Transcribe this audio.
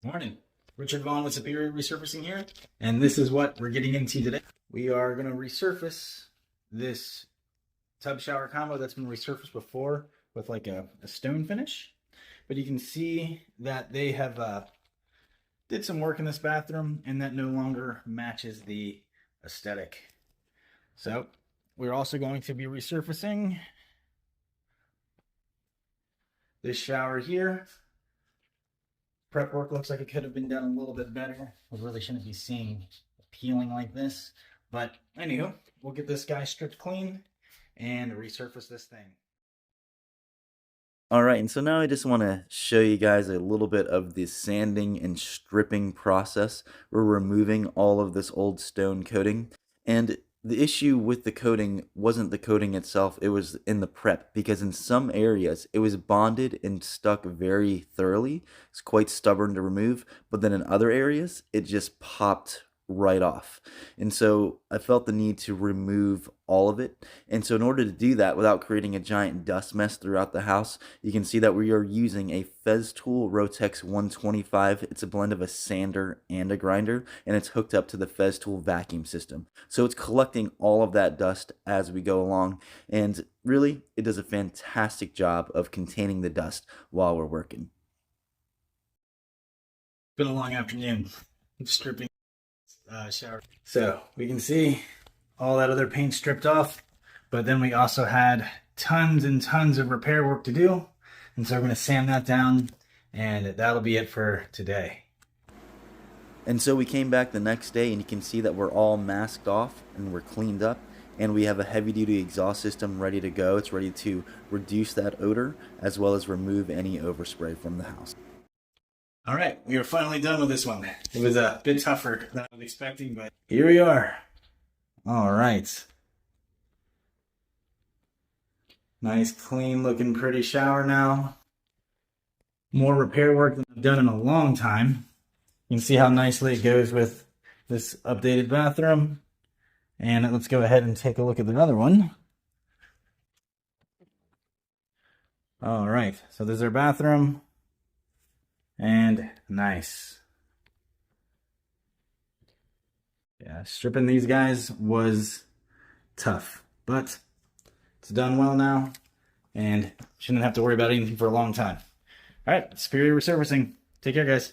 Morning. Richard Vaughn with Superior Resurfacing here, and this is what we're getting into today. We are going to resurface this tub shower combo that's been resurfaced before with like a stone finish. But you can see that they have did some work in this bathroom, and that no longer matches the aesthetic. So we're also going to be resurfacing this shower here. Prep work looks like it could have been done a little bit better. We really shouldn't be seeing peeling like this. But anywho, we'll get this guy stripped clean and resurface this thing. All right, and so now I just want to show you guys a little bit of the sanding and stripping process. We're removing all of this old stone coating, and the issue with the coating wasn't the coating itself, it was in the prep, because in some areas it was bonded and stuck very thoroughly. It's quite stubborn to remove, but then in other areas it just popped right off. And so I felt the need to remove all of it. And so in order to do that without creating a giant dust mess throughout the house, you can see that we are using a Festool Rotex 125. It's a blend of a sander and a grinder, and it's hooked up to the Festool vacuum system. So it's collecting all of that dust as we go along, and really it does a fantastic job of containing the dust while we're working. It's been a long afternoon of stripping shower. So we can see all that other paint stripped off, but then we also had tons and tons of repair work to do, and so we're going to sand that down, and that'll be it for today. And so we came back the next day, and you can see that we're all masked off and we're cleaned up, and we have a heavy duty exhaust system ready to go. It's ready to reduce that odor as well as remove any overspray from the house. All right, we are finally done with this one. It was a bit tougher than I was expecting, but here we are. All right. Nice, clean looking, pretty shower now. More repair work than I've done in a long time. You can see how nicely it goes with this updated bathroom. And let's go ahead and take a look at the other one. All right, so there's our bathroom. And nice. Yeah, stripping these guys was tough, but it's done well now, and shouldn't have to worry about anything for a long time. All right, Superior Resurfacing. Take care, guys.